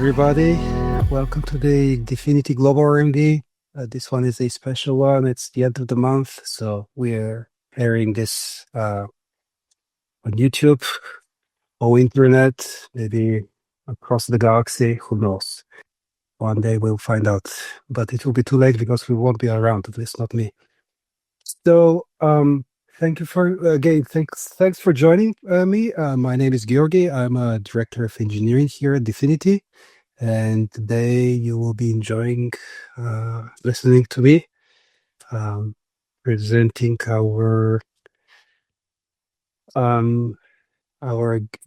everybody. Welcome to the DFINITY Global R&D. This one is a special one. It's the end of the month, so we're airing this on YouTube or internet, maybe across the galaxy. Who knows? One day we'll find out, but it will be too late because we won't be around, at least not me. So, thank you for again. Thanks for joining me. My name is Georgi. I'm a director of engineering here at DFINITY. And today you will be enjoying listening to me presenting our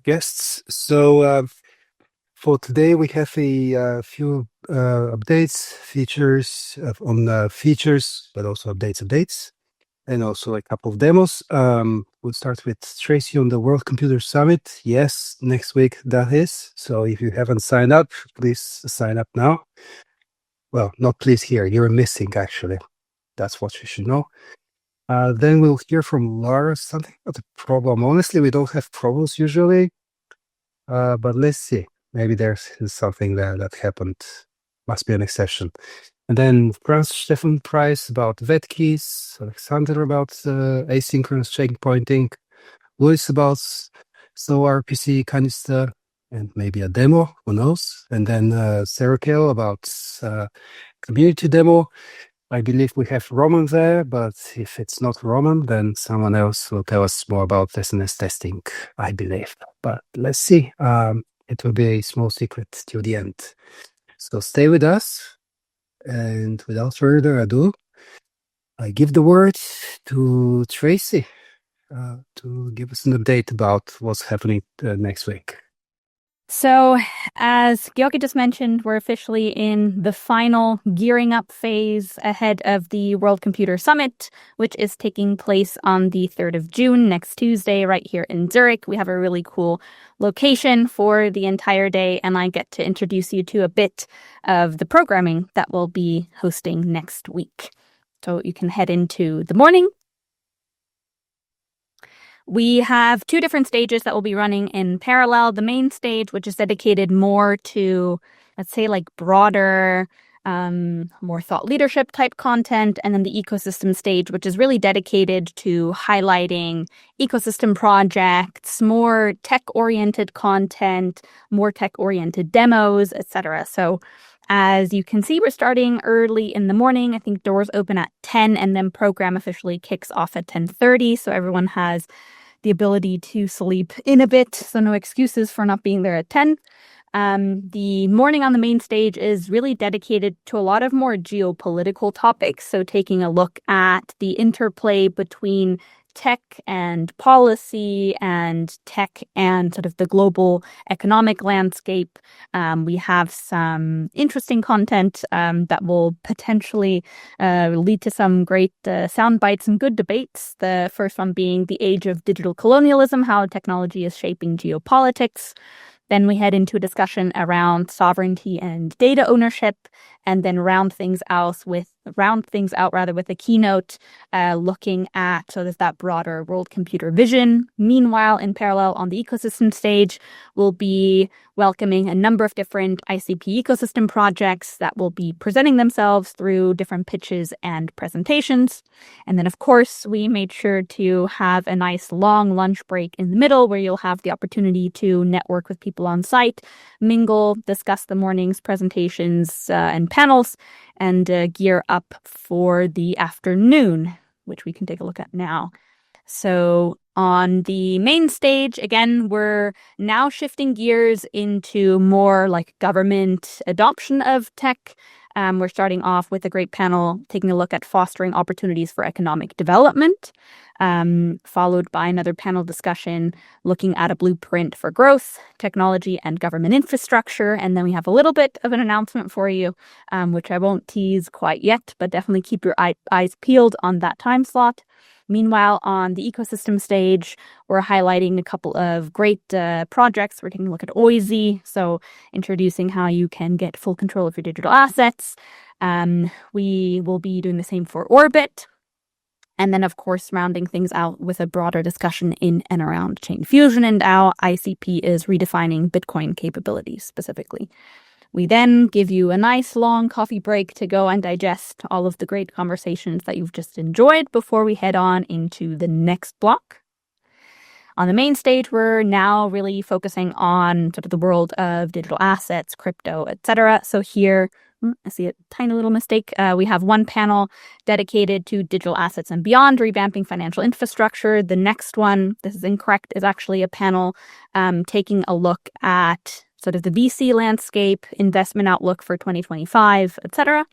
guests. So for today we have a few updates, features on features, but also updates, and also a couple of demos. We'll start with Tracy on the World Computer Summit. Yes, next week that is. So if you haven't signed up, please sign up now. Well, not please here. You're missing, actually. That's what you should know. Then we'll hear from Laura something about the problem. Honestly, we don't have problems usually. But let's see. Maybe there's something that happened. Must be an exception. And then Franz Stefan Price about VetKeys, Alexander about asynchronous checkpointing, Luis about Solana RPC canister, and maybe a demo, who knows? And then Sarah Kell about community demo. I believe we have Roman there, but if it's not Roman, then someone else will tell us more about testnets testing, I believe. But let's see. It will be a small secret till the end. So stay with us. And without further ado, I give the word to Tracy to give us an update about what's happening next week. So, as Georgi just mentioned, we're officially in the final gearing up phase ahead of the World Computer Summit, which is taking place on the 3rd of June, next Tuesday, right here in Zurich. We have a really cool location for the entire day, and I get to introduce you to a bit of the programming that we'll be hosting next week. So you can head into the morning. We have two different stages that will be running in parallel. The main stage, which is dedicated more to, let's say, like broader, more thought leadership type content. And then the ecosystem stage, which is really dedicated to highlighting ecosystem projects, more tech-oriented content, more tech-oriented demos, etc. So as you can see, we're starting early in the morning. I think doors open at 10 and then program officially kicks off at 10:30. So everyone has the ability to sleep in a bit. So no excuses for not being there at 10. The morning on the main stage is really dedicated to a lot of more geopolitical topics. So taking a look at the interplay between tech and policy and tech and sort of the global economic landscape. We have some interesting content that will potentially lead to some great sound bites and good debates. The first one being the age of digital colonialism, how technology is shaping geopolitics. Then we head into a discussion around sovereignty and data ownership, and then round things out with a keynote looking at sort of that broader world computer vision. Meanwhile, in parallel on the ecosystem stage, we'll be welcoming a number of different ICP ecosystem projects that will be presenting themselves through different pitches and presentations. And then, of course, we made sure to have a nice long lunch break in the middle where you'll have the opportunity to network with people on site, mingle, discuss the morning's presentations and panels, and gear up for the afternoon, which we can take a look at now. So on the main stage, again, we're now shifting gears into more like government adoption of tech. We're starting off with a great panel taking a look at fostering opportunities for economic development, followed by another panel discussion looking at a blueprint for growth, technology, and government infrastructure. And then we have a little bit of an announcement for you, which I won't tease quite yet, but definitely keep your eyes peeled on that time slot. Meanwhile, on the ecosystem stage, we're highlighting a couple of great projects. We're taking a look at OISI, so introducing how you can get full control of your digital assets. We will be doing the same for Orbit. And then, of course, rounding things out with a broader discussion in and around chain fusion and how ICP is redefining Bitcoin capabilities specifically. We then give you a nice long coffee break to go and digest all of the great conversations that you've just enjoyed before we head on into the next block. On the main stage, we're now really focusing on sort of the world of digital assets, crypto, etc. So here, I see a tiny little mistake. We have one panel dedicated to digital assets and beyond, revamping financial infrastructure. The next one, this is incorrect, is actually a panel taking a look at sort of the VC landscape, investment outlook for 2025, etc.,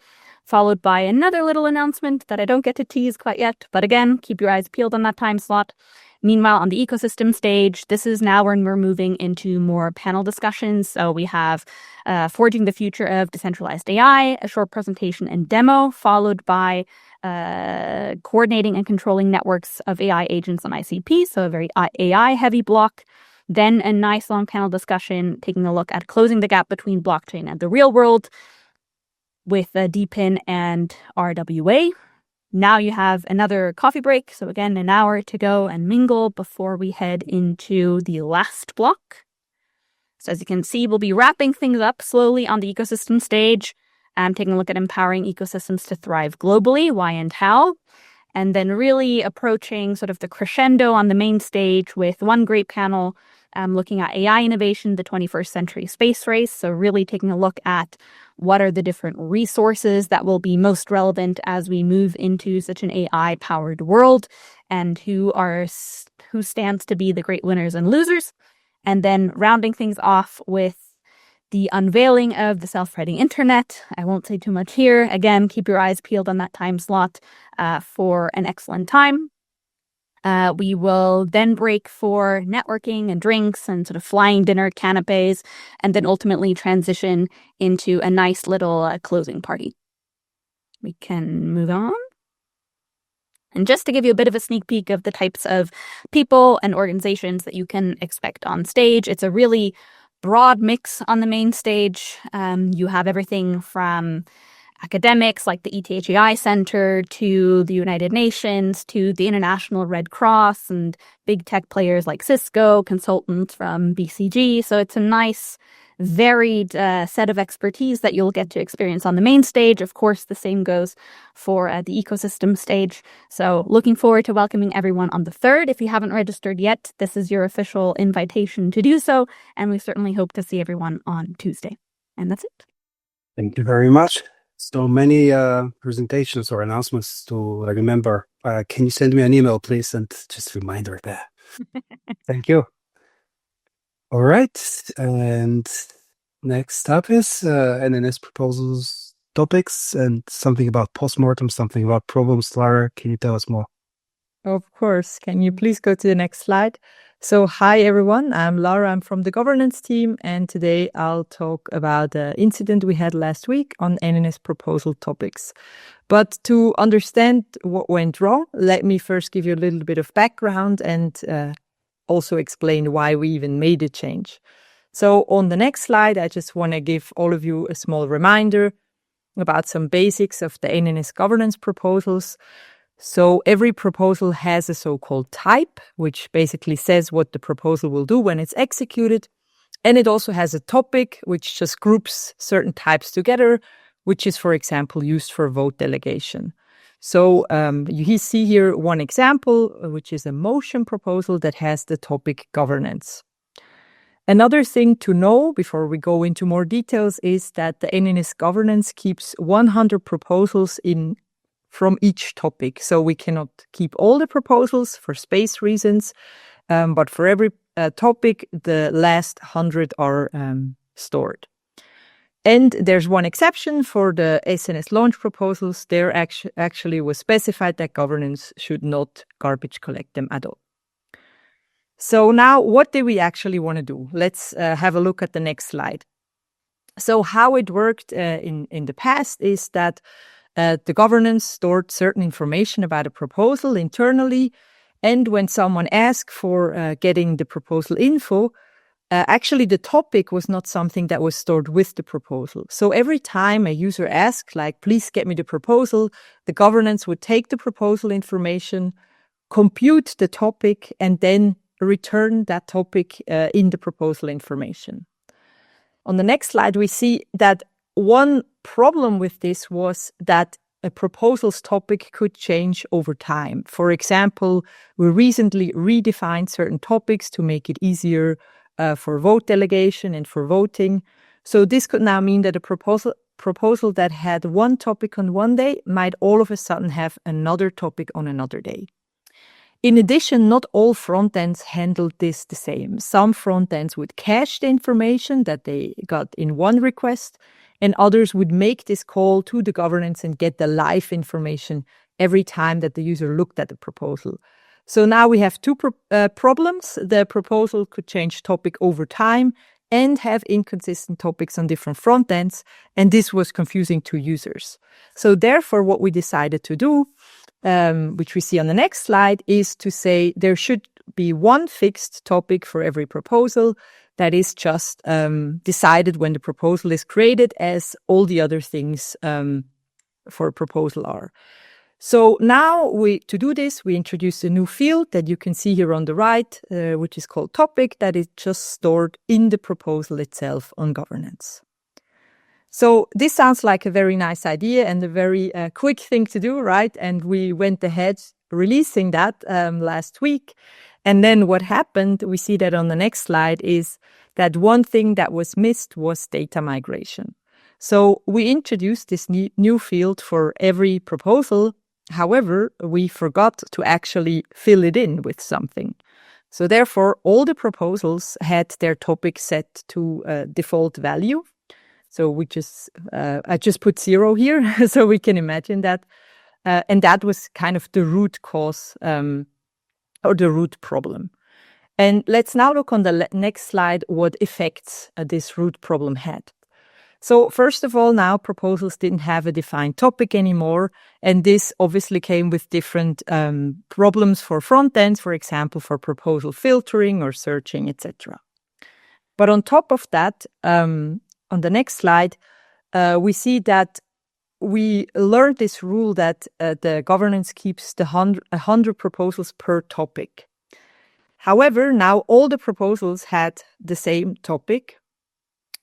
followed by another little announcement that I don't get to tease quite yet. But again, keep your eyes peeled on that time slot. Meanwhile, on the ecosystem stage, this is now when we're moving into more panel discussions. So we have Forging the Future of Decentralized AI, a short presentation and demo, followed by Coordinating and Controlling Networks of AI Agents on ICP, so a very AI-heavy block. Then a nice long panel discussion taking a look at closing the gap between blockchain and the real world with DPIN and RWA. Now you have another coffee break, so again, an hour to go and mingle before we head into the last block. So as you can see, we'll be wrapping things up slowly on the ecosystem stage, taking a look at empowering ecosystems to thrive globally, why and how, and then really approaching sort of the crescendo on the main stage with one great panel looking at AI innovation, the 21st century space race. So really taking a look at what are the different resources that will be most relevant as we move into such an AI-powered world, and who stands to be the great winners and losers. And then rounding things off with the unveiling of the self-writing internet. I won't say too much here. Again, keep your eyes peeled on that time slot for an excellent time. We will then break for networking and drinks and sort of flying dinner canapes, and then ultimately transition into a nice little closing party. We can move on. And just to give you a bit of a sneak peek of the types of people and organizations that you can expect on stage, it's a really broad mix on the main stage. You have everything from academics like the ETHEI Center to the United Nations to the International Red Cross and big tech players like Cisco, consultants from BCG. So it's a nice, varied set of expertise that you'll get to experience on the main stage. Of course, the same goes for the ecosystem stage. So looking forward to welcoming everyone on the 3rd. If you haven't registered yet, this is your official invitation to do so. And we certainly hope to see everyone on Tuesday. And that's it. Thank you very much. So many presentations or announcements to remember. Can you send me an email, please, and just a reminder of that? Thank you. All right, and next up is NNS proposals, topics, and something about postmortem, something about problems. Lara, can you tell us more? Of course. Can you please go to the next slide? So, hi everyone, I'm Lara, I'm from the governance team, and today I'll talk about the incident we had last week on NNS proposal topics. But to understand what went wrong, let me first give you a little bit of background and also explain why we even made a change. So on the next slide, I just want to give all of you a small reminder about some basics of the NNS governance proposals. So every proposal has a so-called type, which basically says what the proposal will do when it's executed. And it also has a topic, which just groups certain types together, which is, for example, used for vote delegation. So you see here one example, which is a motion proposal that has the topic governance. Another thing to know before we go into more details is that the NNS governance keeps 100 proposals from each topic. So we cannot keep all the proposals for space reasons, but for every topic, the last 100 are stored. And there's one exception for the SNS launch proposals. There actually was specified that governance should not garbage collect them at all. So now what do we actually want to do? Let's have a look at the next slide. So how it worked in the past is that the governance stored certain information about a proposal internally. And when someone asked for getting the proposal info, actually the topic was not something that was stored with the proposal. So every time a user asked, like, please get me the proposal, the governance would take the proposal information, compute the topic, and then return that topic in the proposal information. On the next slide, we see that one problem with this was that a proposal's topic could change over time. For example, we recently redefined certain topics to make it easier for vote delegation and for voting. So this could now mean that a proposal that had one topic on one day might all of a sudden have another topic on another day. In addition, not all front ends handled this the same. Some front ends would cache the information that they got in one request, and others would make this call to the governance and get the live information every time that the user looked at the proposal. So now we have two problems. The proposal could change topic over time and have inconsistent topics on different front ends, and this was confusing to users. So therefore, what we decided to do, which we see on the next slide, is to say there should be one fixed topic for every proposal that is just decided when the proposal is created, as all the other things for a proposal are. So now to do this, we introduced a new field that you can see here on the right, which is called topic, that is just stored in the proposal itself on governance. So this sounds like a very nice idea and a very quick thing to do, right? And we went ahead releasing that last week. And then what happened, we see that on the next slide, is that one thing that was missed was data migration. So we introduced this new field for every proposal. However, we forgot to actually fill it in with something. So therefore, all the proposals had their topic set to a default value. So I just put 0 here, so we can imagine that. And that was kind of the root cause or the root problem. And let's now look on the next slide what effects this root problem had. So first of all, now proposals didn't have a defined topic anymore. And this obviously came with different problems for front ends, for example, for proposal filtering or searching, etc. But on top of that, on the next slide, we see that we learned this rule that the governance keeps 100 proposals per topic. However, now all the proposals had the same topic.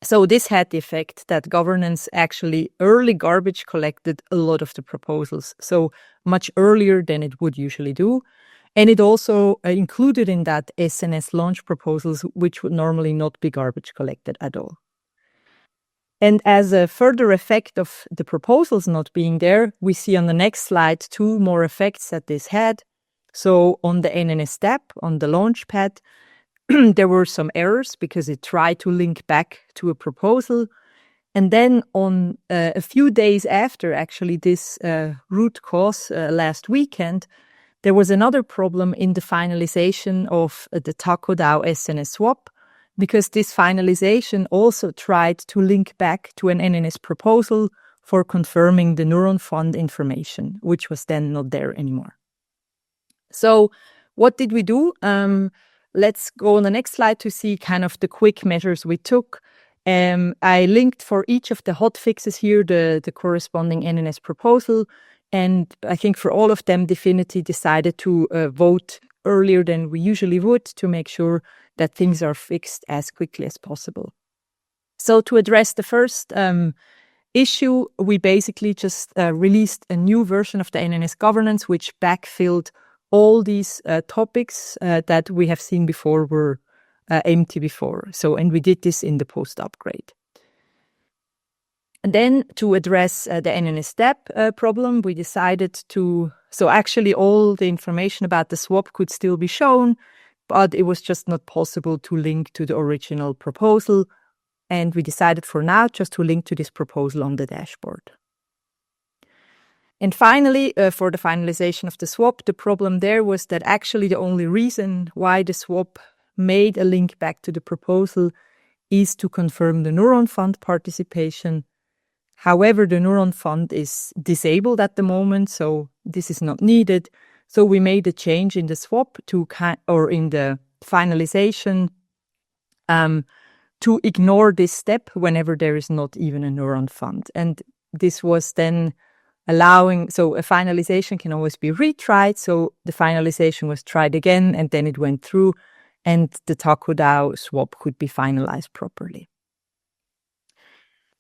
So this had the effect that governance actually early garbage collected a lot of the proposals, so much earlier than it would usually do. And it also included in that SNS launch proposals, which would normally not be garbage collected at all. And as a further effect of the proposals not being there, we see on the next slide 2 more effects that this had. So on the NNS step, on the launch pad, there were some errors because it tried to link back to a proposal. And then on a few days after actually this root cause last weekend, there was another problem in the finalization of the TacoDAO SNS swap, because this finalization also tried to link back to an NNS proposal for confirming the neuron fund information, which was then not there anymore. So what did we do? Let's go on the next slide to see kind of the quick measures we took. I linked for each of the hot fixes here the corresponding NNS proposal. And I think for all of them, DFINITY decided to vote earlier than we usually would to make sure that things are fixed as quickly as possible. So to address the first issue, we basically just released a new version of the NNS governance, which backfilled all these topics that we have seen before were empty before. And we did this in the post upgrade. And then to address the NNS step problem, we decided actually all the information about the swap could still be shown, but it was just not possible to link to the original proposal. And we decided for now just to link to this proposal on the dashboard. And finally, for the finalization of the swap, the problem there was that actually the only reason why the swap made a link back to the proposal is to confirm the neuron fund participation. However, the neuron fund is disabled at the moment, so this is not needed. So we made a change in the swap in the finalization to ignore this step whenever there is not even a neuron fund. And this was then so a finalization can always be retried. So the finalization was tried again, and then it went through, and the TacoDAO swap could be finalized properly.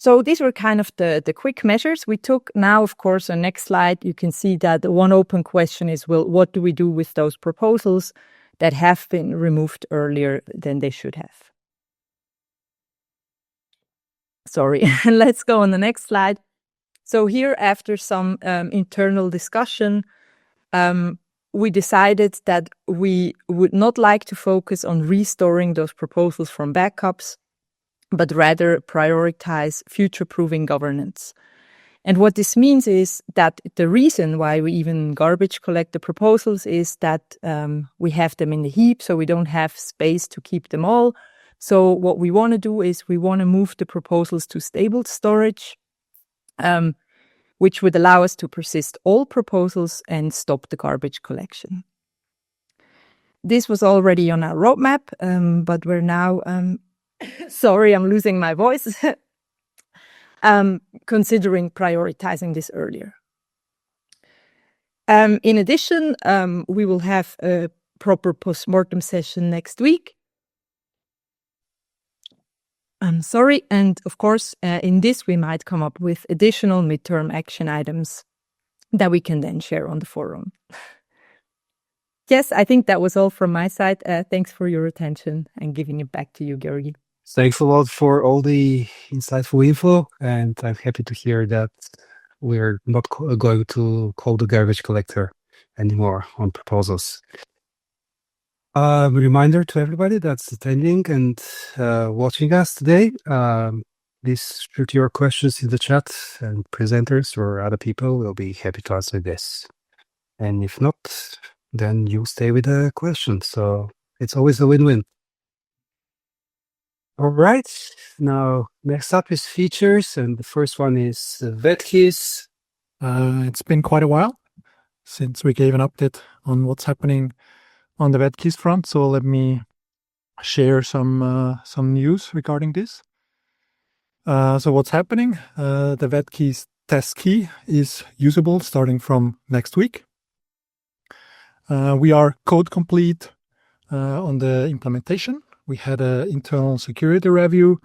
So these were kind of the quick measures we took. Now, of course, on next slide, you can see that the one open question is, well, what do we do with those proposals that have been removed earlier than they should have? Sorry, let's go on the next slide. So here, after some internal discussion, we decided that we would not like to focus on restoring those proposals from backups, but rather prioritize future-proofing governance. And what this means is that the reason why we even garbage collect the proposals is that we have them in the heap, so we don't have space to keep them all. So what we want to do is we want to move the proposals to stable storage, which would allow us to persist all proposals and stop the garbage collection. This was already on our roadmap, but we're now, sorry, I'm losing my voice, considering prioritizing this earlier. In addition, we will have a proper postmortem session next week. I'm sorry, and of course, in this we might come up with additional midterm action items that we can then share on the forum. Yes, I think that was all from my side. Thanks for your attention and giving it back to you, Georgi. Thanks a lot for all the insightful info, and I'm happy to hear that we're not going to call the garbage collector anymore on proposals. Reminder to everybody that's attending and watching us today, please shoot your questions in the chat, and presenters or other people will be happy to answer this. And if not, then you stay with the question. So it's always a win-win. All right, now next up is features, and the first one is VetKeys. It's been quite a while since we gave an update on what's happening on the VetKeys front, so let me share some news regarding this. So what's happening? The VetKeys test key is usable starting from next week. We are code complete on the implementation. We had an internal security review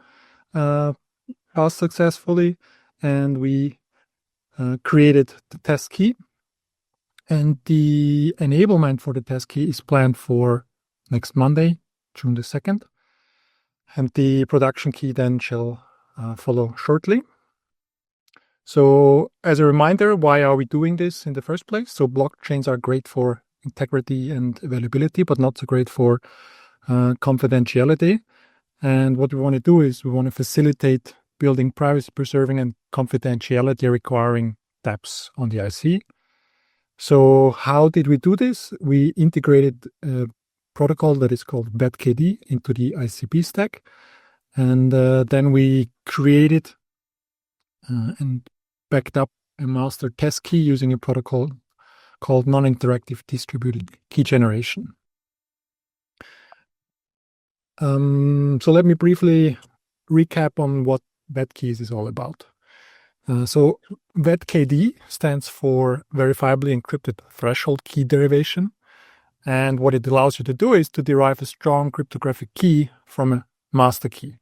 passed successfully, and we created the test key. And the enablement for the test key is planned for next Monday, June the 2nd. And the production key then shall follow shortly. So as a reminder, why are we doing this in the first place? So blockchains are great for integrity and availability, but not so great for confidentiality. And what we want to do is we want to facilitate building privacy preserving and confidentiality requiring dapps on the IC. So how did we do this? We integrated a protocol that is called VetKeys into the ICP stack. And then we created and backed up a master test key using a protocol called non-interactive distributed key generation. So let me briefly recap on what VetKeys is all about. So VetKeys stands for verifiably encrypted threshold key derivation. And what it allows you to do is to derive a strong cryptographic key from a master key.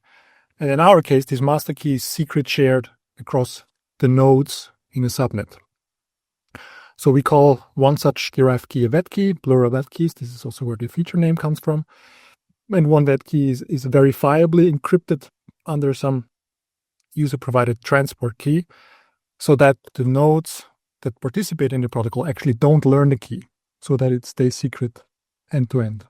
And in our case, this master key is secret shared across the nodes in a subnet. So we call one such derived key a VetKey, plural VetKeys. This is also where the feature name comes from. And one VetKey is verifiably encrypted under some user-provided transport key, so that the nodes that participate in the protocol actually don't learn the key, so that it stays secret end-to-end.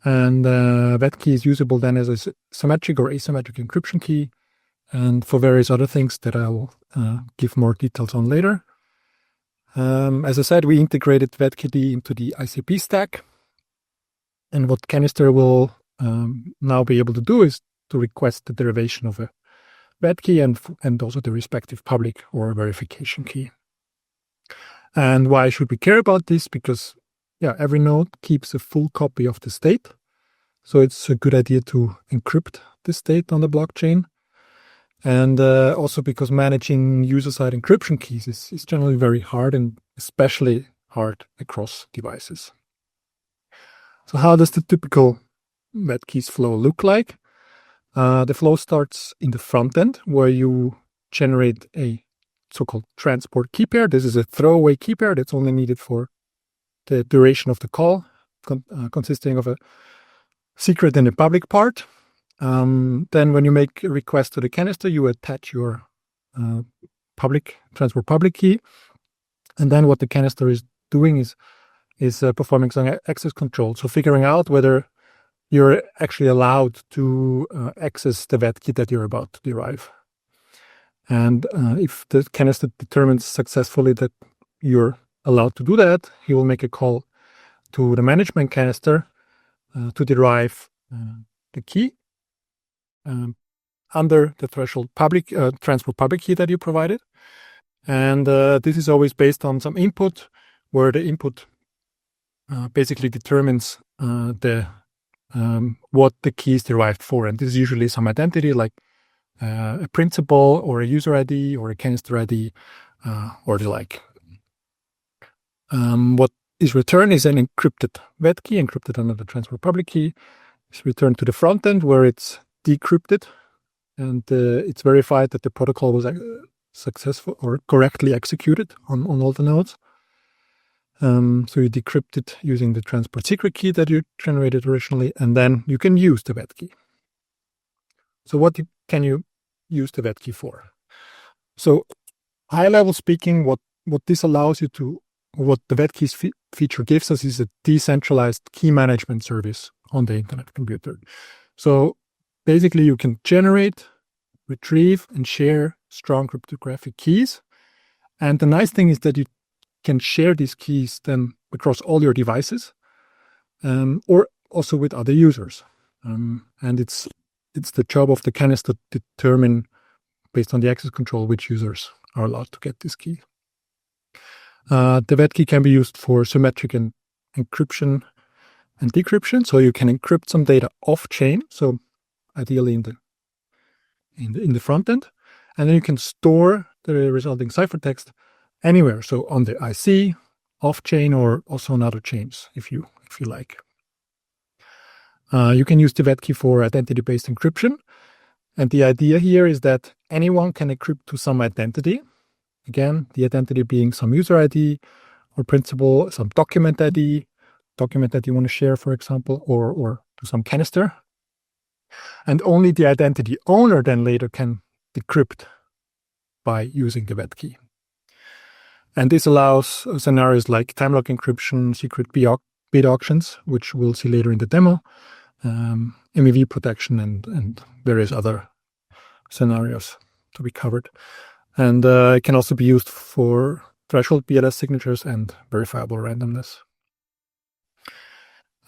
And that key is usable then as a symmetric or asymmetric encryption key, and for various other things that I will give more details on later. As I said, we integrated VetKeys into the ICP stack, and what Canister will now be able to do is to request the derivation of a VetKey and also the respective public or verification key. And why should we care about this? Because every node keeps a full copy of the state. So it's a good idea to encrypt the state on the blockchain. And also because managing user-side encryption keys is generally very hard, and especially hard across devices. So how does the typical VetKeys flow look like? The flow starts in the front end, where you generate a so-called transport key pair. This is a throwaway key pair that's only needed for the duration of the call, consisting of a secret and a public part. Then when you make a request to the canister, you attach your transport public key. And then what the canister is doing is performing some access control. So figuring out whether you're actually allowed to access the VetKey that you're about to derive. And if the canister determines successfully that you're allowed to do that, he will make a call to the management canister to derive the key under the threshold transport public key that you provided. And this is always based on some input, where the input basically determines what the key is derived for. And this is usually some identity, like a principal or a user ID or a canister ID or the like. What is returned is an encrypted VetKey, encrypted under the transport public key. It's returned to the front end, where it's decrypted, and it's verified that the protocol was successful or correctly executed on all the nodes. So you decrypt it using the transport secret key that you generated originally, and then you can use the VetKey. So what can you use the VetKey for? So high level speaking, what this allows you to, what the VetKeys feature gives us, is a decentralized key management service on the internet computer. So basically you can generate, retrieve, and share strong cryptographic keys. And the nice thing is that you can share these keys then across all your devices, or also with other users. And it's the job of the canister to determine, based on the access control, which users are allowed to get this key. The VetKey can be used for symmetric encryption and decryption. So you can encrypt some data off chain, so ideally in the front end, and then you can store the resulting ciphertext anywhere. So on the IC, off chain, or also on other chains, if you like. You can use the VetKey for identity-based encryption. And the idea here is that anyone can encrypt to some identity. Again, the identity being some user ID or principal, some document ID that you want to share, for example, or to some canister. And only the identity owner then later can decrypt by using the VetKey. And this allows scenarios like time lock encryption, secret bit auctions, which we'll see later in the demo, MEV protection, and various other scenarios to be covered. And it can also be used for threshold BLS signatures and verifiable randomness.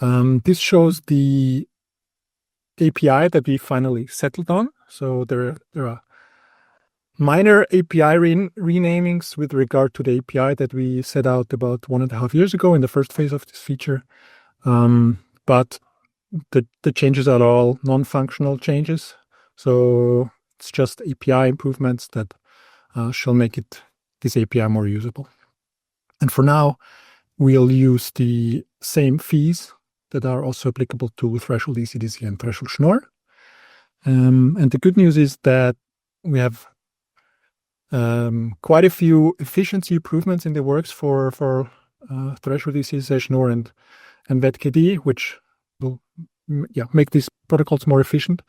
This shows the API that we finally settled on. So there are minor API renamings with regard to the API that we set out about 1.5 years ago in the first phase of this feature. But the changes are all non-functional changes. So it's just API improvements that shall make this API more usable. And for now, we'll use the same fees that are also applicable to threshold ECDSA and threshold Schnorr. And the good news is that we have quite a few efficiency improvements in the works for threshold ECDSA, Schnorr, and VetKD, which will make these protocols more efficient.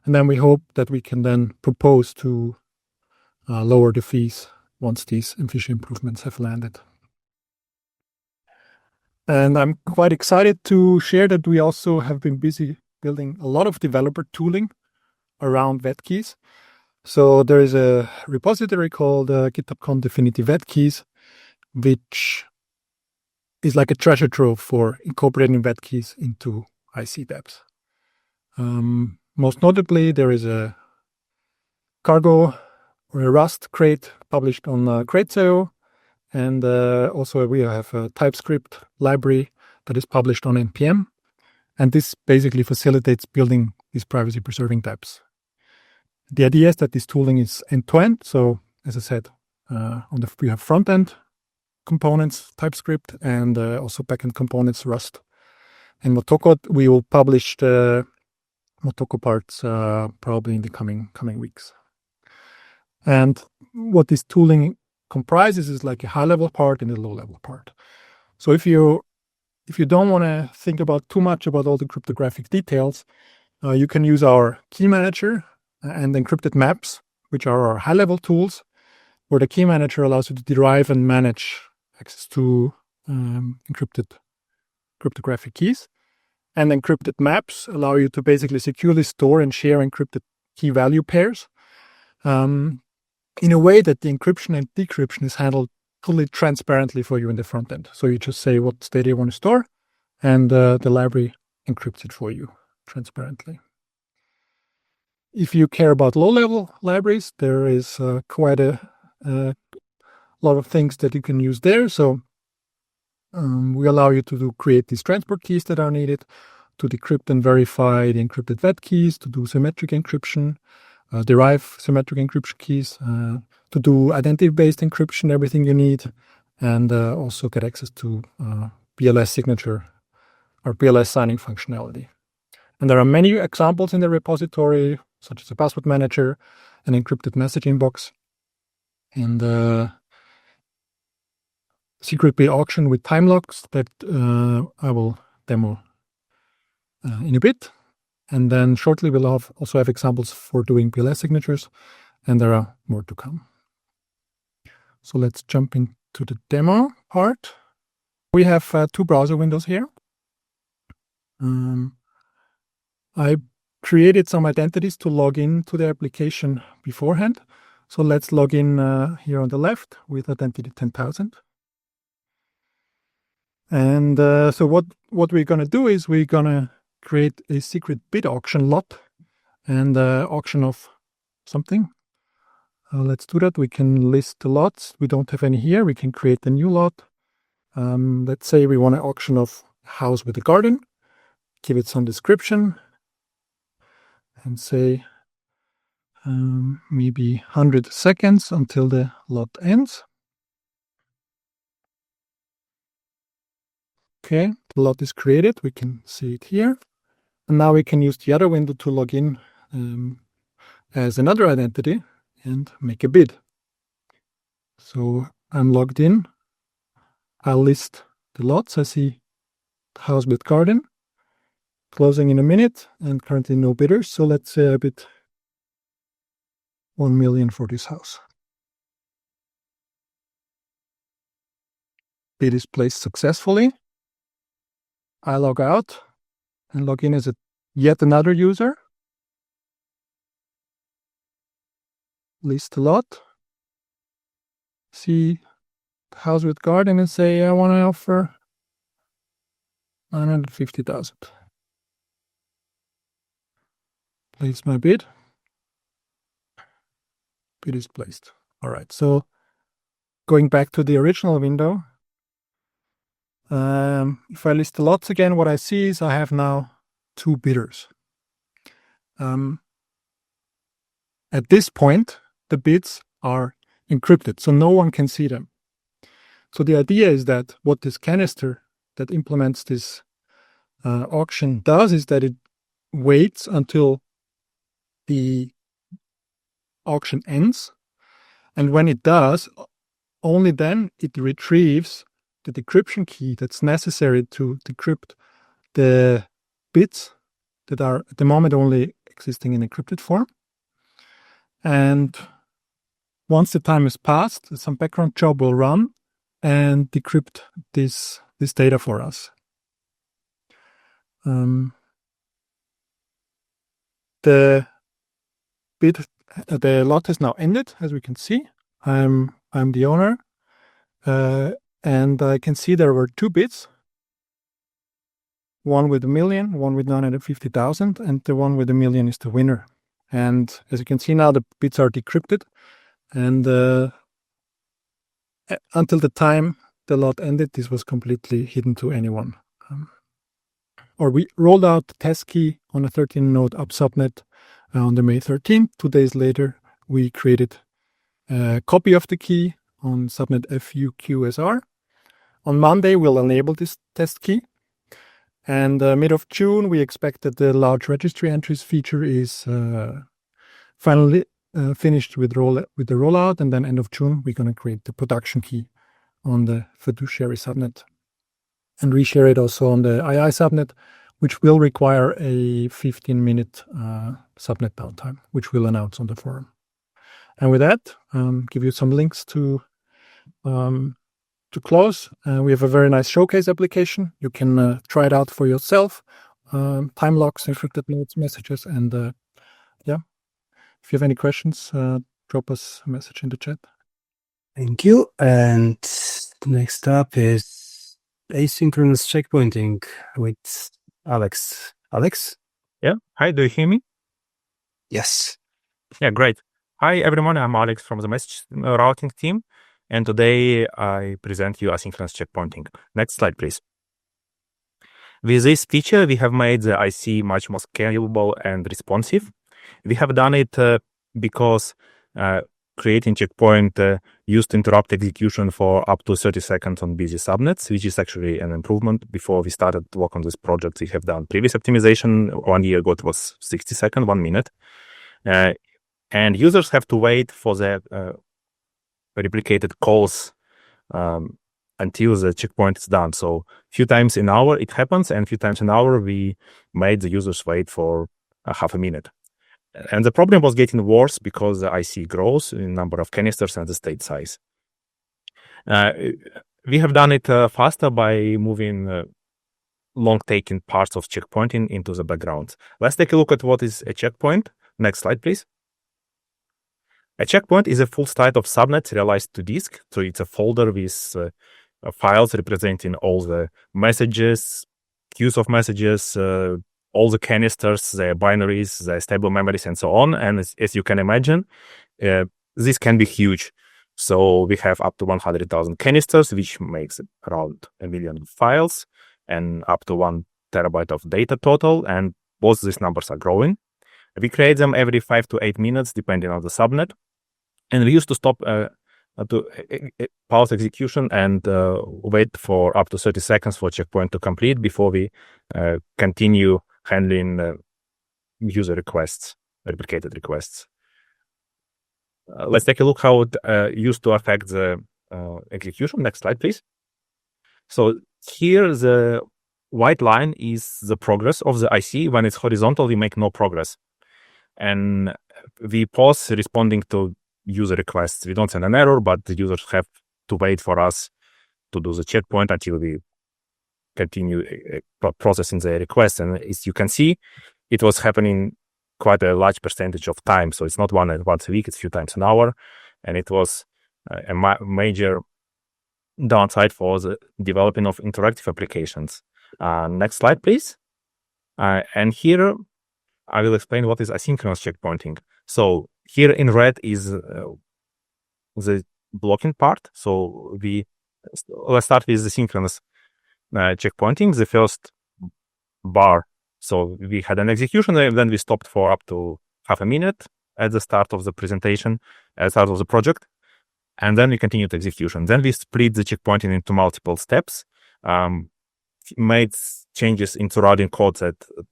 And then we hope that we can then propose to lower the fees once these efficiency improvements have landed. And I'm quite excited to share that we also have been busy building a lot of developer tooling around VetKeys. So there is a repository called GitHub DFINITY VetKeys, which is like a treasure trove for incorporating VetKeys into IC dapps. Most notably, there is a cargo or a Rust crate published on Crate.io. And also we have a TypeScript library that is published on NPM. And this basically facilitates building these privacy-preserving dapps. The idea is that this tooling is end-to-end. So as I said, we have front-end components, TypeScript, and also back-end components, Rust and Motoko. We will publish the Motoko parts probably in the coming weeks. And what this tooling comprises is like a high-level part and a low-level part. So if you don't want to think about too much about all the cryptographic details, you can use our key manager and encrypted maps, which are our high-level tools, where the key manager allows you to derive and manage access to encrypted cryptographic keys. And encrypted maps allow you to basically securely store and share encrypted key value pairs in a way that the encryption and decryption is handled fully transparently for you in the front end. So you just say what state you want to store, and the library encrypts it for you transparently. If you care about low-level libraries, there is quite a lot of things that you can use there. So we allow you to create these transport keys that are needed, to decrypt and verify the encrypted VetKeys, to do symmetric encryption, derive symmetric encryption keys, to do identity-based encryption, everything you need, and also get access to BLS signature or BLS signing functionality. And there are many examples in the repository, such as a password manager, an encrypted message inbox, and secret bit auction with time locks that I will demo in a bit. And then shortly we'll also have examples for doing BLS signatures, and there are more to come. So let's jump into the demo part. We have two browser windows here. I created some identities to log in to the application beforehand. So let's log in here on the left with identity 10,000. And so what we're going to do is we're going to create a secret bid auction lot and auction of something. Let's do that. We can list the lots. We don't have any here. We can create a new lot. Let's say we want an auction of house with a garden. Give it some description and say maybe 100 seconds until the lot ends. Okay, the lot is created. We can see it here. And now we can use the other window to log in as another identity and make a bid. So I'm logged in. I'll list the lots. I see house with garden. Closing in a minute, and currently no bidders. So let's say I bid 1 million for this house. Bid is placed successfully. I log out and log in as yet another user. List the lot. See the house with garden and say I want to offer 950,000. Place my bid. Bid is placed. All right. So going back to the original window, if I list the lots again, what I see is I have now two bidders. At this point, the bids are encrypted, so no one can see them. So the idea is that what this canister that implements this auction does is that it waits until the auction ends, and when it does, only then it retrieves the decryption key that's necessary to decrypt the bits that are at the moment only existing in encrypted form. And once the time has passed, some background job will run and decrypt this data for us. The lot has now ended, as we can see. I'm the owner, and I can see there were two bids. One with 1 million, one with 950,000, and the one with 1 million is the winner. And as you can see now, the bits are decrypted, and until the time the lot ended, this was completely hidden to anyone. We rolled out the test key on a 13-node up subnet on the May 13th. 2 days later, we created a copy of the key on subnet FUQSR. On Monday, we'll enable this test key. And mid of June, we expect that the large registry entries feature is finally finished with the rollout. And then end of June, we're going to create the production key on the fiduciary subnet and reshare it also on the II subnet, which will require a 15-minute subnet downtime, which we'll announce on the forum. And with that, give you some links to close. We have a very nice showcase application. You can try it out for yourself. Time locks, encrypted notes, messages, and if you have any questions, drop us a message in the chat. Thank you. And next up is asynchronous checkpointing with Alex. Alex? Yeah. Hi, do you hear me? Yes. Yeah, great. Hi, everyone. I'm Alex from the message routing team. And today I present you asynchronous checkpointing. Next slide, please. With this feature, we have made the IC much more scalable and responsive. We have done it because creating checkpoint used to interrupt execution for up to 30 seconds on busy subnets, which is actually an improvement. Before we started to work on this project, we have done previous optimization. 1 year ago, it was 60 seconds, 1 minute. And users have to wait for the replicated calls until the checkpoint is done. So a few times an hour it happens, and a few times an hour we made the users wait for half a minute. And the problem was getting worse because the IC grows in number of canisters and the state size. We have done it faster by moving long-taking parts of checkpointing into the background. Let's take a look at what is a checkpoint. Next slide, please. A checkpoint is a full set of subnets realized to disk. So it's a folder with files representing all the messages, queues of messages, all the canisters, the binaries, the stable memories, and so on. And as you can imagine, this can be huge. So we have up to 100,000 canisters, which makes around 1 million files and up to 1 terabyte of data total. And both these numbers are growing. We create them every 5 to 8 minutes, depending on the subnet. And we used to stop to pause execution and wait for up to 30 seconds for checkpoint to complete before we continue handling user requests, replicated requests. Let's take a look how it used to affect the execution. Next slide, please. So here the white line is the progress of the IC. When it's horizontal, we make no progress. And we pause responding to user requests. We don't send an error, but the users have to wait for us to do the checkpoint until we continue processing the request. And as you can see, it was happening quite a large percentage of time. So it's not once a week, it's a few times an hour. And it was a major downside for the developing of interactive applications. Next slide, please. And here I will explain what is asynchronous checkpointing. So here in red is the blocking part. So let's start with the synchronous checkpointing, the first bar. So we had an execution, and then we stopped for up to half a minute at the start of the presentation, at the start of the project, and then we continued execution. Then we split the checkpointing into multiple steps, made changes into routing codes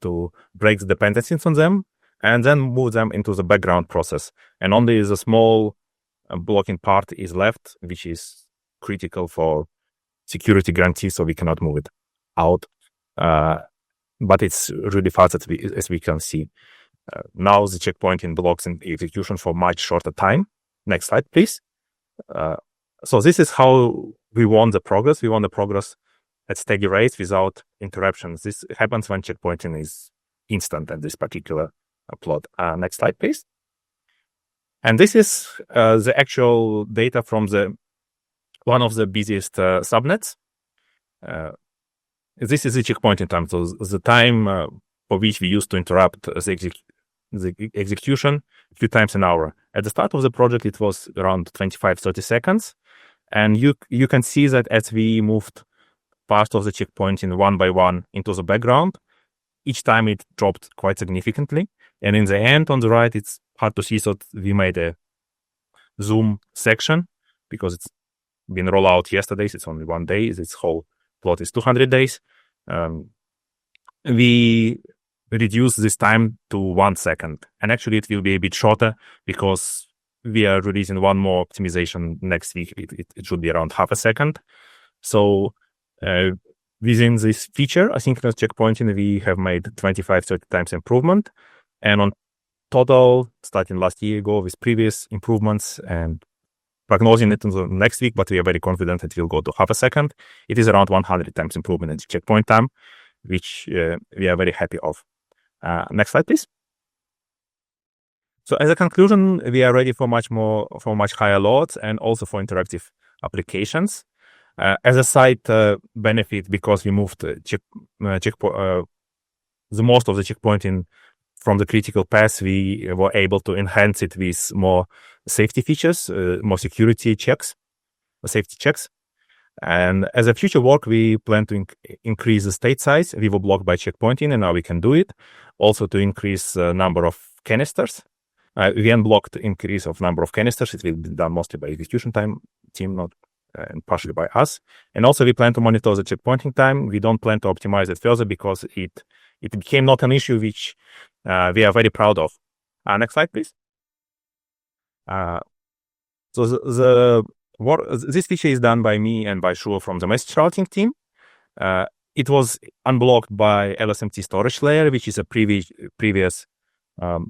to break the dependencies on them, and then move them into the background process. And only the small blocking part is left, which is critical for security guarantee, so we cannot move it out. But it's really fast as we can see. Now the checkpointing blocks in execution for much shorter time. Next slide, please. So this is how we want the progress. We want the progress at steady rates without interruptions. This happens when checkpointing is instant at this particular plot. Next slide, please. And this is the actual data from one of the busiest subnets. This is the checkpointing time. So the time for which we used to interrupt the execution a few times an hour. At the start of the project, it was around 25-30 seconds. And you can see that as we moved part of the checkpointing one by one into the background, each time it dropped quite significantly. And in the end, on the right, it's hard to see. So we made a zoom section because it's been rolled out yesterday. So it's only 1 day. This whole plot is 200 days. we reduce this time to 1 second. And actually, it will be a bit shorter because we are releasing one more optimization next week. It should be around half a second. So within this feature, asynchronous checkpointing, we have made 25-30 times improvement. And on total, starting last year ago with previous improvements and prognosing it in the next week, but we are very confident it will go to half a second. It is around 100 times improvement in checkpoint time, which we are very happy of. Next slide, please. So as a conclusion, we are ready for much higher loads and also for interactive applications. As a side benefit, because we moved the most of the checkpointing from the critical path, we were able to enhance it with more safety features, more security checks, safety checks. And as a future work, we plan to increase the state size. We were blocked by checkpointing, and now we can do it. Also to increase the number of canisters. We unblocked increase of number of canisters. It will be done mostly by execution team, not and partially by us. And also we plan to monitor the checkpointing time. We don't plan to optimize it further because it became not an issue which we are very proud of. Next slide, please. So this feature is done by me and by Shuo from the message routing team. It was unblocked by LSMT storage layer, which is a previous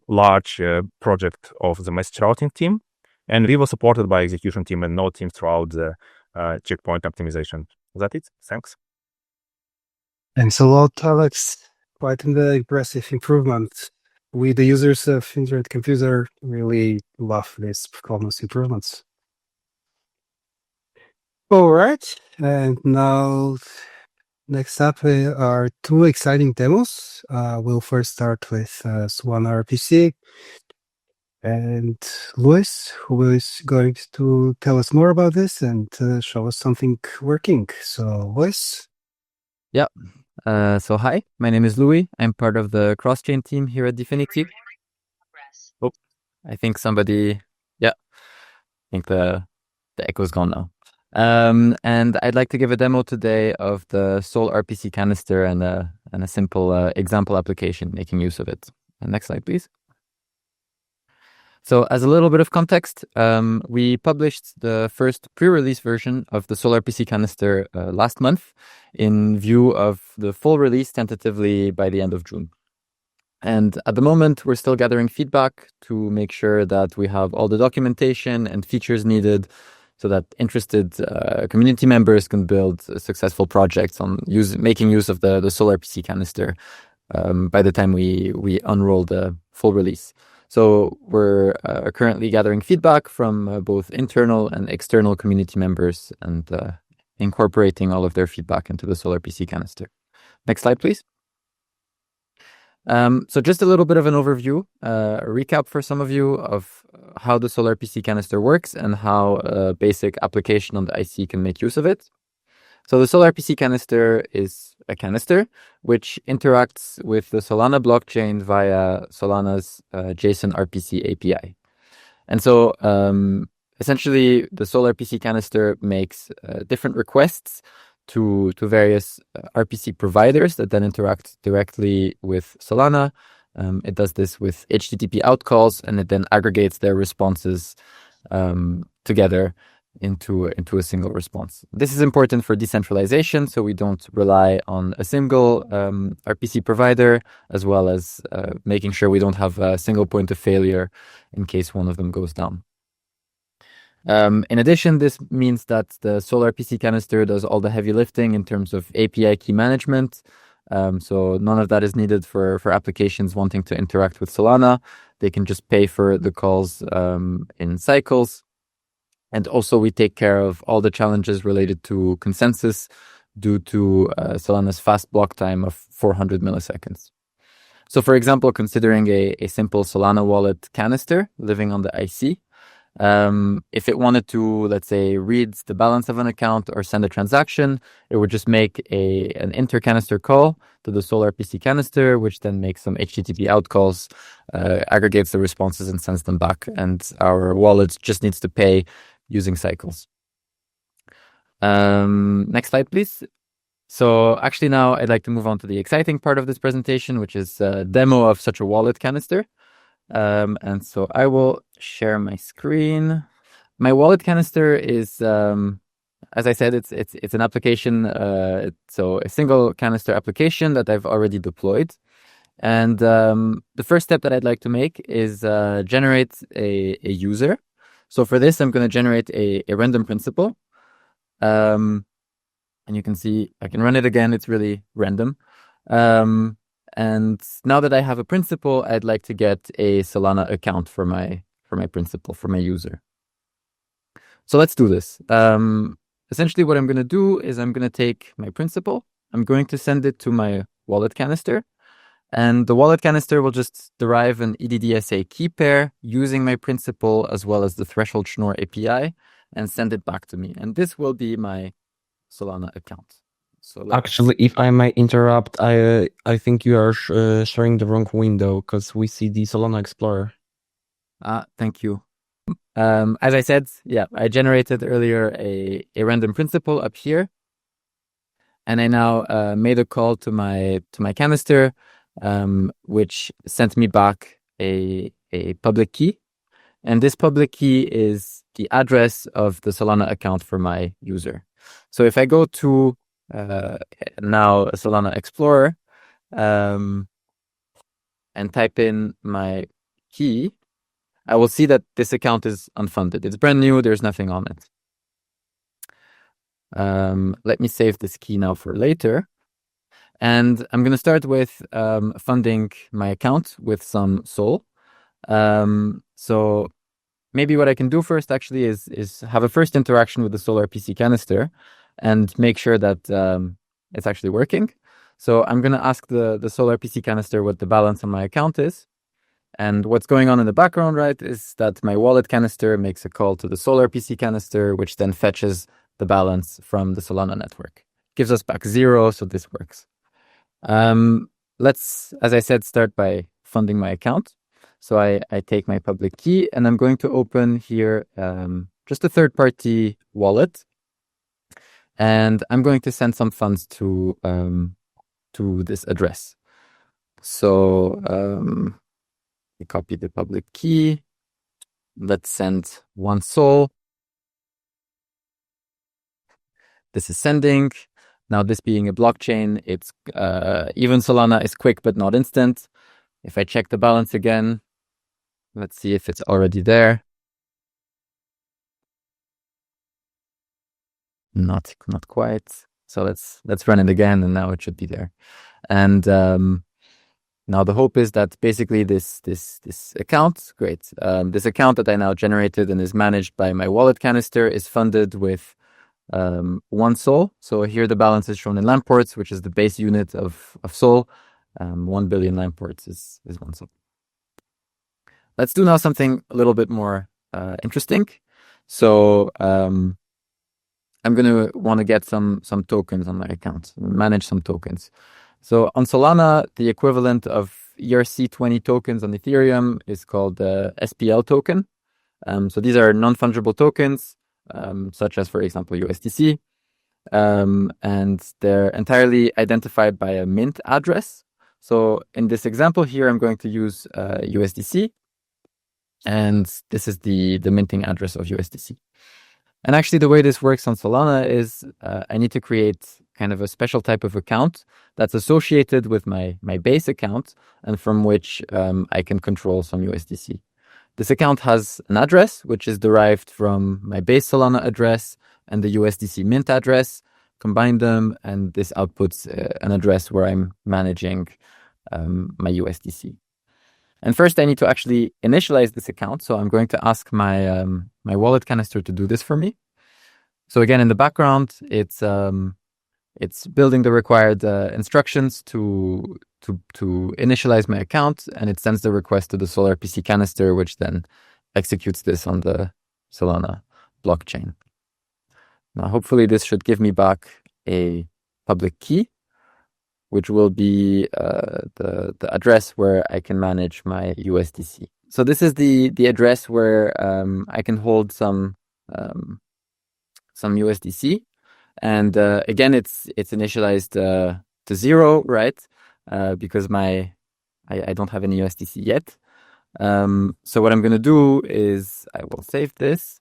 large project of the message routing team. And we were supported by execution team and node team throughout the checkpoint optimization. Is that it? Thanks. Thanks a lot, Alex. Quite an impressive improvement. We, the users of Internet Computer, really love these performance improvements. All right, and now next up are two exciting demos. We'll first start with Solana RPC. And Luis, who is going to tell us more about this and show us something working. So, Luis? Yeah. So hi, my name is Louis. I'm part of the cross-chain team here at DFINITY. Oh, I think somebody... Yeah, I think the echo's gone now. And I'd like to give a demo today of the Sol RPC canister and a simple example application making use of it. Next slide, please. So as a little bit of context, we published the first pre-release version of the Sol RPC canister last month in view of the full release tentatively by the end of June. And at the moment, we're still gathering feedback to make sure that we have all the documentation and features needed so that interested community members can build successful projects on making use of the Sol RPC canister by the time we unroll the full release. So we're currently gathering feedback from both internal and external community members and incorporating all of their feedback into the Sol RPC canister. Next slide, please. So just a little bit of an overview, a recap for some of you of how the Sol RPC canister works and how a basic application on the IC can make use of it. So the Sol RPC canister is a canister which interacts with the Solana blockchain via Solana's JSON RPC API. And so essentially the Sol RPC canister makes different requests to various RPC providers that then interact directly with Solana. It does this with HTTP out calls, and it then aggregates their responses together into a single response. This is important for decentralization, so we don't rely on a single RPC provider, as well as making sure we don't have a single point of failure in case one of them goes down. In addition, this means that the Sol RPC canister does all the heavy lifting in terms of API key management. So none of that is needed for applications wanting to interact with Solana. They can just pay for the calls in cycles. And also we take care of all the challenges related to consensus due to Solana's fast block time of 400 milliseconds. So for example, considering a simple Solana wallet canister living on the IC, if it wanted to, let's say, read the balance of an account or send a transaction, it would just make an inter-canister call to the Sol RPC canister, which then makes some HTTP out calls, aggregates the responses and sends them back. And our wallet just needs to pay using cycles. Next slide, please. So actually now I'd like to move on to the exciting part of this presentation, which is a demo of such a wallet canister. And so I will share my screen. My wallet canister is, as I said, it's an application. So a single canister application that I've already deployed. And the first step that I'd like to make is generate a user. So for this, I'm going to generate a random principal. And you can see I can run it again. It's really random. And now that I have a principal, I'd like to get a Solana account for my principal, for my user. So let's do this. Essentially what I'm going to do is I'm going to take my principal. I'm going to send it to my wallet canister. And the wallet canister will just derive an ECDSA key pair using my principal as well as the threshold schnorr API and send it back to me. And this will be my Solana account. So actually, if I may interrupt, I think you are sharing the wrong window because we see the Solana Explorer. Thank you. As I said, yeah, I generated earlier a random principal up here. And I now made a call to my canister, which sent me back a public key. And this public key is the address of the Solana account for my user. So if I go to now a Solana Explorer and type in my key, I will see that this account is unfunded. It's brand new. There's nothing on it. Let me save this key now for later. And I'm going to start with funding my account with some SOL. So maybe what I can do first actually is have a first interaction with the Sol RPC canister and make sure that it's actually working. So I'm going to ask the Sol RPC canister what the balance on my account is. And what's going on in the background, right, is that my wallet canister makes a call to the Sol RPC canister, which then fetches the balance from the Solana network. Gives us back 0, so this works. Let's, as I said, start by funding my account. So I take my public key and I'm going to open here just a third-party wallet. And I'm going to send some funds to this address. So we copy the public key. Let's send 1 SOL. This is sending. Now, this being a blockchain, it's even Solana is quick but not instant. If I check the balance again, let's see if it's already there. Not quite. So let's run it again, and now it should be there. And now the hope is that basically this account, great. This account that I now generated and is managed by my wallet canister is funded with 1 SOL. So here the balance is shown in Lamports, which is the base unit of SOL. 1 billion Lamports is 1 SOL. Let's do now something a little bit more interesting. So I'm going to want to get some tokens on my account, manage some tokens. So on Solana, the equivalent of ERC20 tokens on Ethereum is called the SPL token. So these are non-fungible tokens, such as, for example, USDC. And they're entirely identified by a mint address. So in this example here, I'm going to use USDC. And this is the minting address of USDC. And actually, the way this works on Solana is I need to create kind of a special type of account that's associated with my base account and from which I can control some USDC. This account has an address, which is derived from my base Solana address and the USDC mint address. Combine them, and this outputs an address where I'm managing my USDC. And first, I need to actually initialize this account. So I'm going to ask my my wallet canister to do this for me. So again, in the background, it's building the required instructions to initialize my account, and it sends the request to the Sol RPC canister, which then executes this on the Solana blockchain. Now, hopefully, this should give me back a public key, which will be the address where I can manage my USDC. So this is the address where I can hold some USDC. And again, it's initialized to 0, right? Because I don't have any USDC yet. So what I'm going to do is I will save this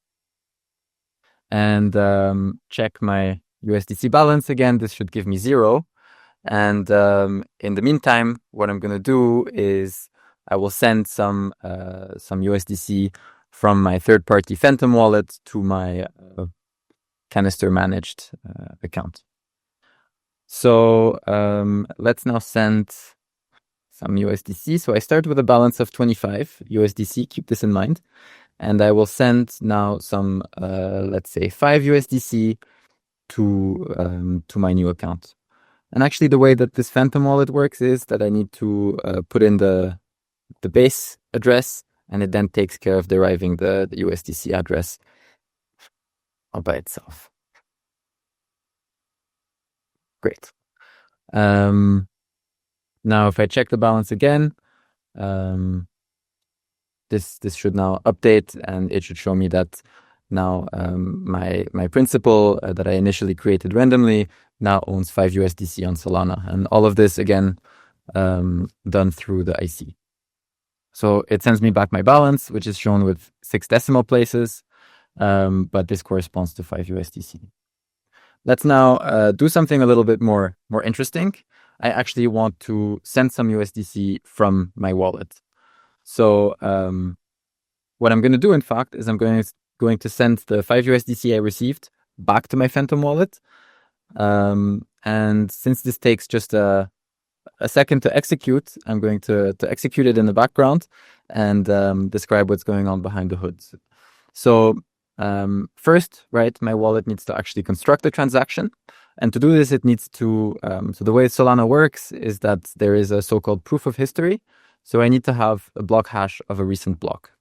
and check my USDC balance again. This should give me 0. And in the meantime, what I'm going to do is I will send some USDC from my third-party Phantom wallet to my canister managed account. So let's now send some USDC. So I start with a balance of 25 USDC. Keep this in mind. And I will send now some, let's say 5 USDC to my new account. And actually the way that this Phantom wallet works is that I need to put in the base address, and it then takes care of deriving the USDC address all by itself. Great. Now, if I check the balance again, this should now update, and it should show me that now my principal that I initially created randomly now owns 5 USDC on Solana, and all of this again done through the IC. So it sends me back my balance, which is shown with 6 decimal places, but this corresponds to 5 USDC. Let's now do something a little bit more interesting. I actually want to send some USDC from my wallet. So what I'm going to do, in fact, is I'm going to send the 5 USDC I received back to my Phantom wallet. And since this takes just a second to execute, I'm going to execute it in the background and describe what's going on behind the hood. So first, right, my wallet needs to actually construct the transaction. And to do this, it needs to, so the way Solana works is that there is a so-called proof of history. So I need to have a block hash of a recent block.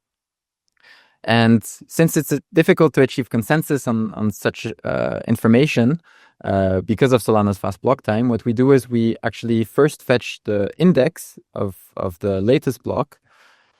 And since it's difficult to achieve consensus on such information, because of Solana's fast block time, what we do is we actually first fetch the index of the latest block,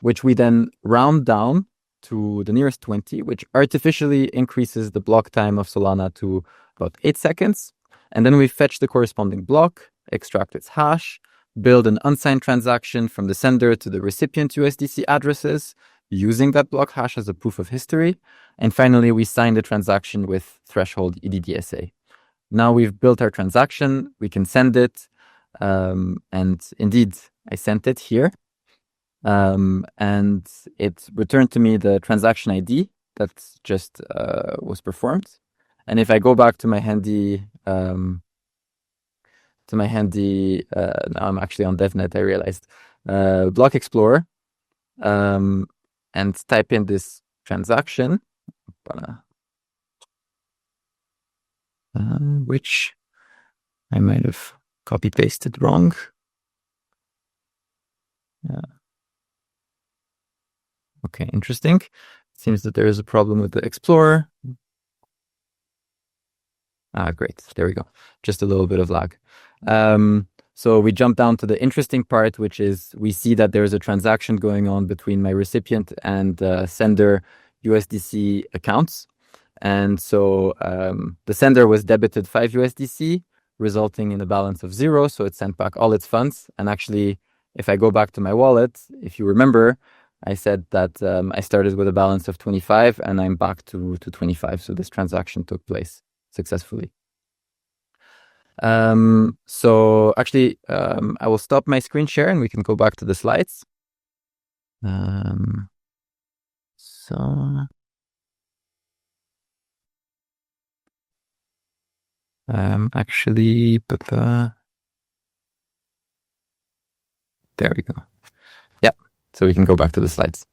which we then round down to the nearest 20, which artificially increases the block time of Solana to about 8 seconds. And then we fetch the corresponding block, extract its hash, build an unsigned transaction from the sender to the recipient USDC addresses, using that block hash as a proof of history. And finally, we sign the transaction with threshold ECDSA. Now we've built our transaction, we can send it. And indeed, I sent it here. And it returned to me the transaction ID that just was performed. And if I go back to my handy, now I'm actually on DevNet, I realized, Block Explorer, and type in this transaction, which I might have copy-pasted wrong. Okay, interesting. Seems that there is a problem with the Explorer. Great. There we go. Just a little bit of lag. So we jump down to the interesting part, which is we see that there is a transaction going on between my recipient and sender USDC accounts. And so the sender was debited 5 USDC, resulting in a balance of 0. So it sent back all its funds. And actually, if I go back to my wallet, if you remember, I said that I started with a balance of 25 and I'm back to 25. So this transaction took place successfully. So actually, I will stop my screen share and we can go back to the slides. Actually, there we go. Yeah, so we can go back to the slides.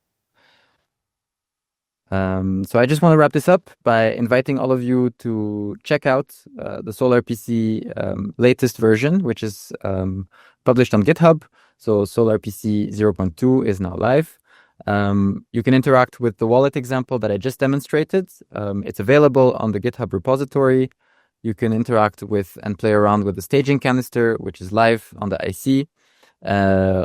So I just want to wrap this up by inviting all of you to check out the Solana RPC latest version, which is published on GitHub. So Solana RPC 0.2 is now live. You can interact with the wallet example that I just demonstrated. It's available on the GitHub repository. You can interact with and play around with the staging canister, which is live on the IC.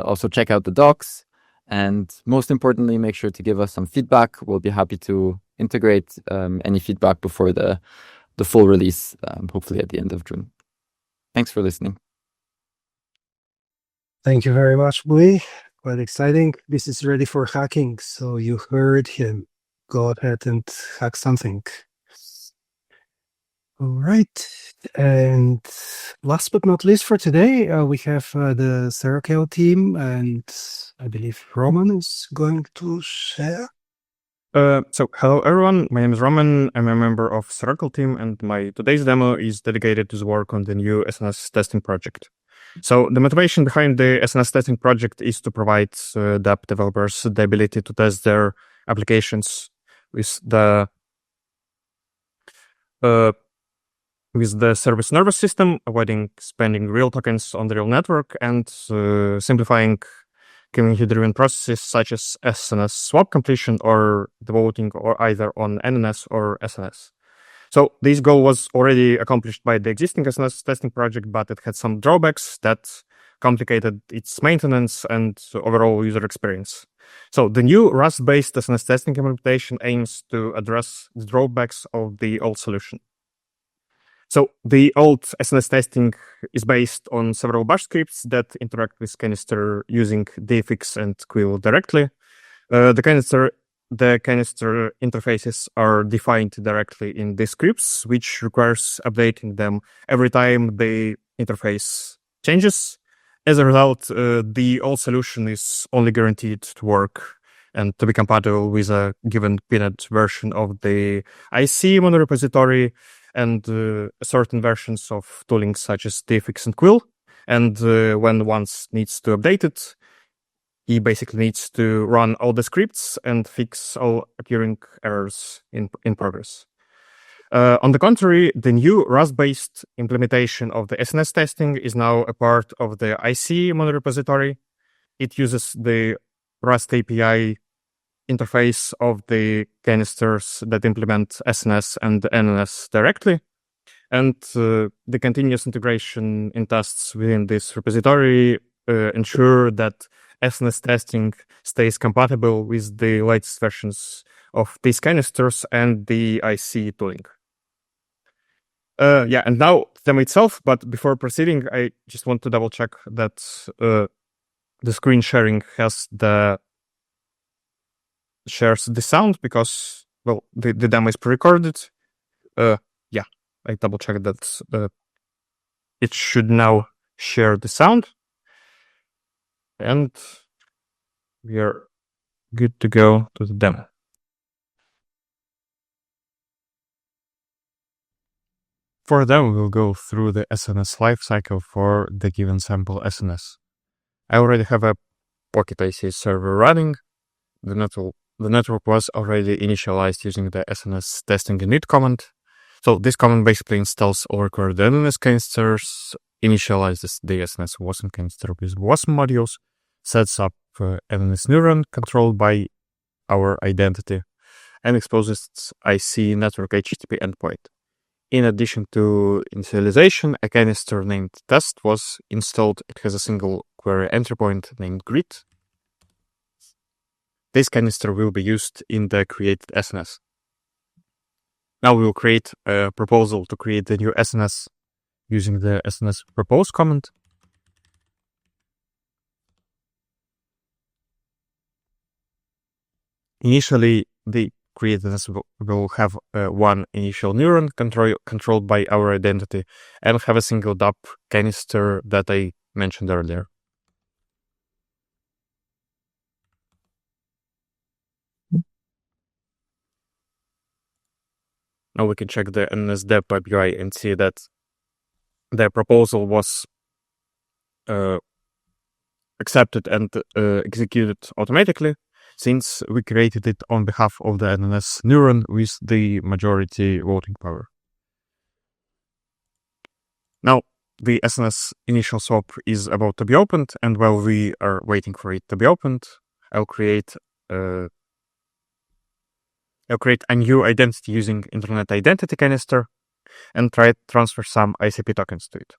Also check out the docs. And most importantly, make sure to give us some feedback. We'll be happy to integrate any feedback before the the full release, hopefully at the end of June. Thanks for listening. Thank you very much, Bui. Quite exciting. This is ready for hacking, so you heard him. Go ahead and hack something. All right. And last but not least for today, we have the Circle team, and I believe Roman is going to share. So hello everyone, my name is Roman, I'm a member of Circle team, and my today's demo is dedicated to the work on the new SNS testing project. So the motivation behind the SNS testing project is to provide DApp developers the ability to test their applications with the service nervous system, avoiding spending real tokens on the real network, and simplifying community-driven processes such as SNS swap completion or the voting or either on NNS or SNS. So this goal was already accomplished by the existing SNS testing project, but it had some drawbacks that complicated its maintenance and overall user experience. So the new Rust-based SNS testing implementation aims to address the drawbacks of the old solution. So the old SNS testing is based on several bash scripts that interact with canister using dfix and quill directly. The canister interfaces are defined directly in these scripts, which requires updating them every time the interface changes. As a result, the old solution is only guaranteed to work and to be compatible with a given pinned version of the IC monorepository and certain versions of tooling such as dfix and quill. And when one needs to update it, he basically needs to run all the scripts and fix all occurring errors in progress. On the contrary, the new Rust-based implementation of the SNS testing is now a part of the IC monorepository. It uses the Rust API interface of the canisters that implement SNS and NNS directly. And the continuous integration in tests within this repository ensure that SNS testing stays compatible with the latest versions of these canisters and the IC tooling. And now the demo itself, but before proceeding, I just want to double check that the screen sharing shares the sound because, well, the demo is pre-recorded. I double checked that it should now share the sound. And we are good to go to the demo. For the demo, we'll go through the SNS lifecycle for the given sample SNS. I already have a Pocket IC server running. The network was already initialized using the SNS testing init command. So this command basically installs all required NNS canisters, initializes the SNS WASM canister with WASM modules, sets up NNS neuron controlled by our identity, and exposes IC network HTTP endpoint. In addition to initialization, a canister named test was installed. It has a single query entry point named grid. This canister will be used in the created SNS. Now we will create a proposal to create the new SNS using the SNS propose command. Initially, the created SNS will have one initial neuron controlled by our identity and have a single DApp canister that I mentioned earlier. Now we can check the NS dev web UI and see that the proposal was accepted and executed automatically, since we created it on behalf of the NNS neuron with the majority voting power. Now, the SNS initial swap is about to be opened, and while we are waiting for it to be opened, I'll create a new identity using Internet Identity Canister and try to transfer some ICP tokens to it.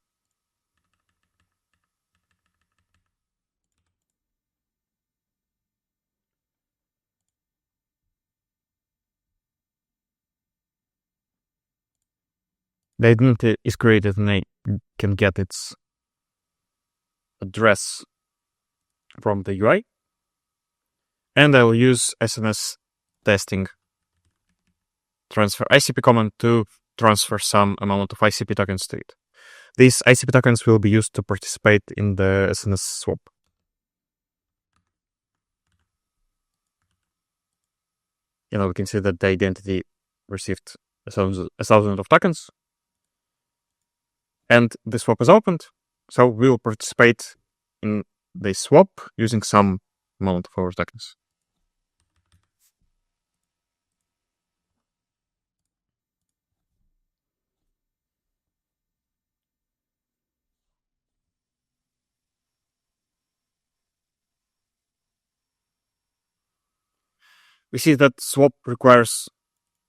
the identity is created and I can get its address from the UI. And I will use SNS testing transfer ICP command to transfer some amount of ICP tokens to it. These ICP tokens will be used to participate in the SNS swap. We can see that the identity received 1,000 of tokens. And the swap is opened. So we will participate in the swap using some amount of our tokens. We see that swap requires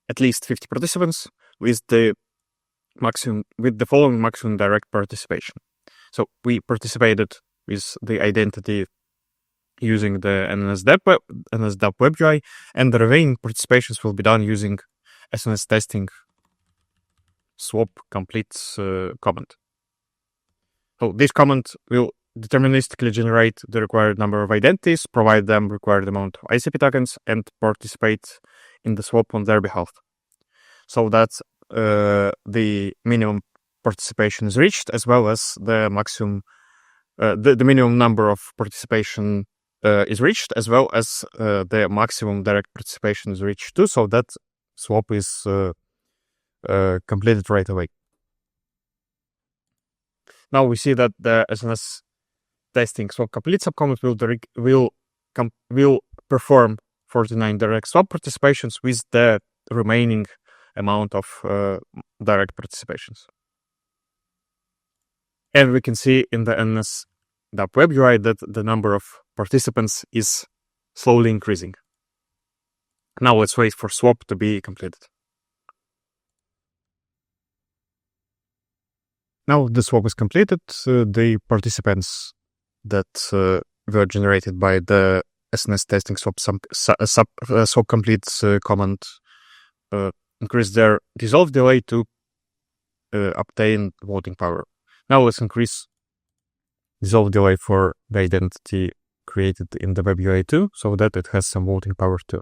at least 50 participants with the following maximum direct participation. So we participated with the identity using the NS DApp web UI, and the remaining participations will be done using SNS testing swap complete command. So this command will deterministically generate the required number of identities, provide them required amount of ICP tokens, and participate in the swap on their behalf. So that the minimum participation is reached, as well as the maximum, the minimum number of participation is reached, as well as the maximum direct participation is reached too. So that swap is completed right away. Now we see that the SNS testing swap complete subcommand will perform 49 direct swap participations with the remaining amount of direct participations. And we can see in the NS DApp web UI that the number of participants is slowly increasing. Now let's wait for swap to be completed. Now the swap is completed. The participants that were generated by the SNS testing swap complete command increase their dissolve delay to obtain voting power. Now let's increase dissolve delay for the identity created in the web UI too, so that it has some voting power too.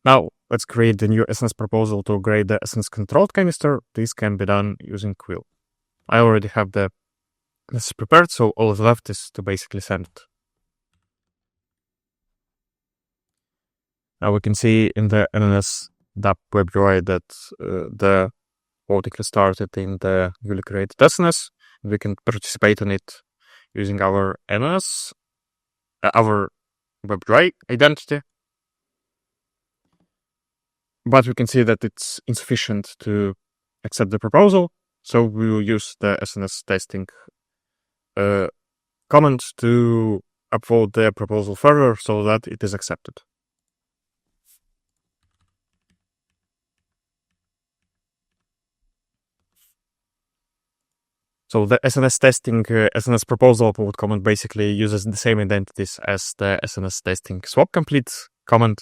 Now let's create the new SNS proposal to upgrade the SNS controlled canister. This can be done using Quill. I already have this prepared, so all that's left is to basically send it. Now we can see in the NS DApp web UI that the voting has started in the newly created SNS. We can participate in it using our NS, our web UI identity. But we can see that it's insufficient to accept the proposal, so we will use the SNS testing command to upvote the proposal further so that it is accepted. So the SNS testing SNS proposal upvote command basically uses the same identities as the SNS testing swap complete command.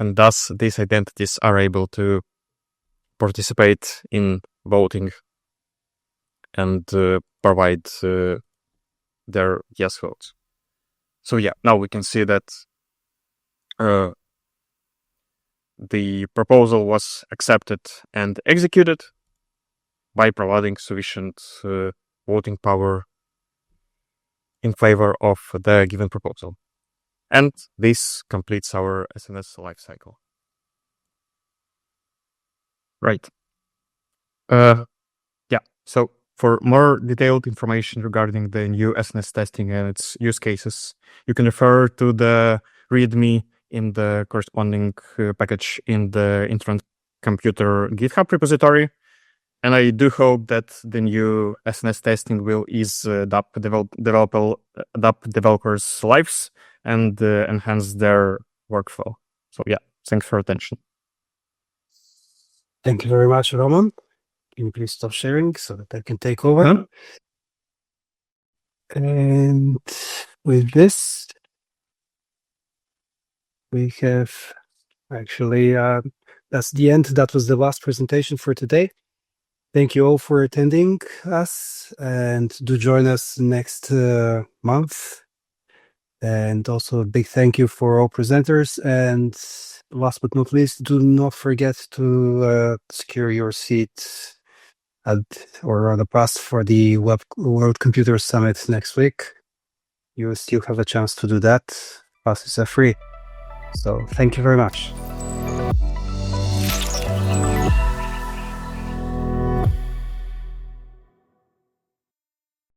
And thus, these identities are able to participate in voting and provide their yes votes. So yeah, now we can see that the proposal was accepted and executed by providing sufficient voting power in favor of the given proposal. And this completes our SNS lifecycle. Right. Yeah. So for more detailed information regarding the new SNS testing and its use cases, you can refer to the README in the corresponding package in the Internet Computer GitHub repository. And I do hope that the new SNS testing will ease DApp developers' lives and enhance their workflow. So yeah, thanks for attention. Thank you very much, Roman. Can you please stop sharing so that I can take over? Huh? And with this, we have actually, that's the end. That was the last presentation for today. Thank you all for attending us, and do join us next month. And also a big thank you for all presenters. And last but not least, do not forget to secure your seat or on the bus for the World Computer Summit next week. You still have a chance to do that. Passes are free. So thank you very much.